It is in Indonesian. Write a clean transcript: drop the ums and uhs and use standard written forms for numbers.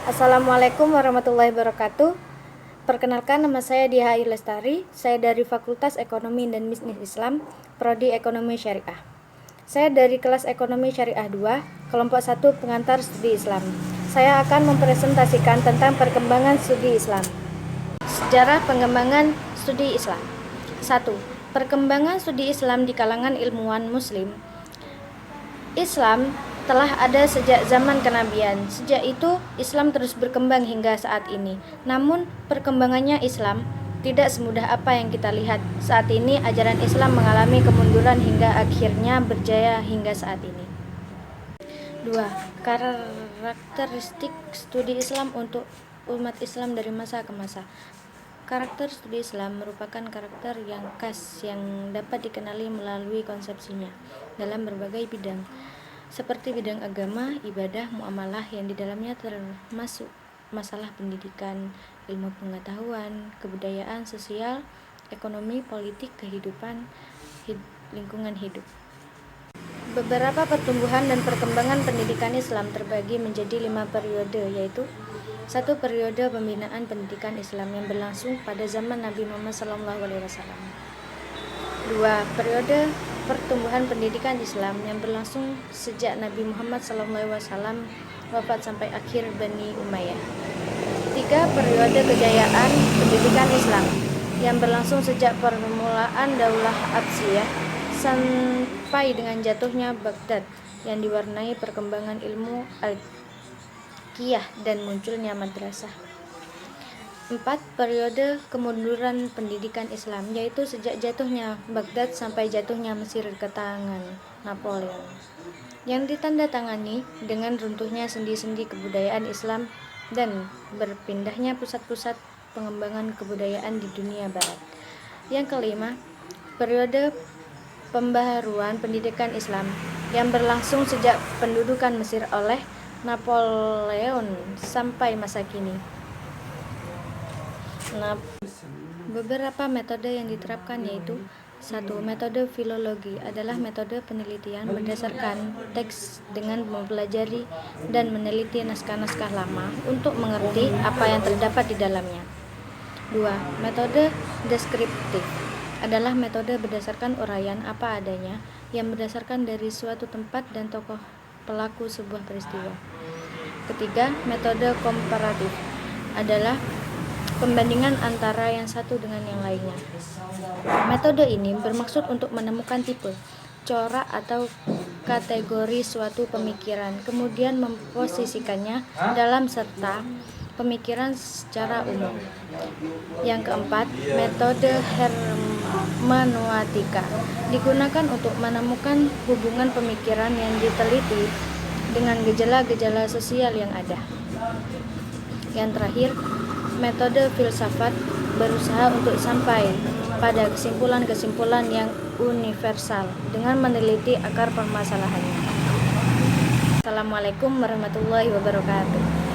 Assalamualaikum warahmatullahi wabarakatuh. Perkenalkan, nama saya Diah Ayu Lestari. Saya dari Fakultas Ekonomi dan Bisnis Islam, Prodi Ekonomi Syariah. Saya dari kelas Ekonomi Syariah 2, kelompok 1 pengantar studi Islam. Saya akan mempresentasikan tentang perkembangan studi Islam. Sejarah pengembangan studi Islam. 1. Perkembangan studi Islam di kalangan ilmuwan muslim. Islam telah ada sejak zaman kenabian. Sejak itu, Islam terus berkembang hingga saat ini. Namun, perkembangannya Islam tidak semudah apa yang kita lihat. Saat ini, ajaran Islam mengalami kemunduran hingga akhirnya berjaya hingga saat ini. 2. Karakteristik studi Islam untuk umat Islam dari masa ke masa. Karakter studi Islam merupakan karakter yang khas yang dapat dikenali melalui konsepsinya dalam berbagai bidang, seperti bidang agama, ibadah, muamalah yang di dalamnya termasuk masalah pendidikan, ilmu pengetahuan, kebudayaan, sosial, ekonomi, politik, kehidupan, lingkungan hidup. Beberapa pertumbuhan dan perkembangan pendidikan Islam terbagi menjadi 5 periode, yaitu 1. Periode pembinaan pendidikan Islam yang berlangsung pada zaman Nabi Muhammad SAW. 2. Periode pertumbuhan pendidikan Islam yang berlangsung sejak Nabi Muhammad SAW wafat sampai akhir Bani Umayyah. 3. Periode kejayaan pendidikan Islam yang berlangsung sejak permulaan Daulah Abbasiyah sampai dengan jatuhnya Baghdad yang diwarnai perkembangan ilmu al-Qiyah dan munculnya madrasah. 4. Periode kemunduran pendidikan Islam, yaitu sejak jatuhnya Baghdad sampai jatuhnya Mesir ke tangan Napoleon, yang ditandatangani dengan runtuhnya sendi-sendi kebudayaan Islam dan berpindahnya pusat-pusat pengembangan kebudayaan di dunia barat. Yang kelima, periode pembaharuan pendidikan Islam yang berlangsung sejak pendudukan Mesir oleh Napoleon sampai masa kini. Beberapa metode yang diterapkan yaitu 1. Metode filologi adalah metode penelitian berdasarkan teks dengan mempelajari dan meneliti naskah-naskah lama untuk mengerti apa yang terdapat di dalamnya. 2. Metode deskriptif adalah metode berdasarkan uraian apa adanya yang berdasarkan dari suatu tempat dan tokoh pelaku sebuah peristiwa. Ketiga, metode komparatif adalah pembandingan antara yang satu dengan yang lainnya. Metode ini bermaksud untuk menemukan tipe, corak atau kategori suatu pemikiran, kemudian memposisikannya dalam serta pemikiran secara umum. Yang keempat, metode hermeneutika digunakan untuk menemukan hubungan pemikiran yang diteliti dengan gejala-gejala sosial yang ada. Yang terakhir, metode filsafat berusaha untuk sampai pada kesimpulan-kesimpulan yang universal dengan meneliti akar permasalahannya. Assalamualaikum warahmatullahi wabarakatuh.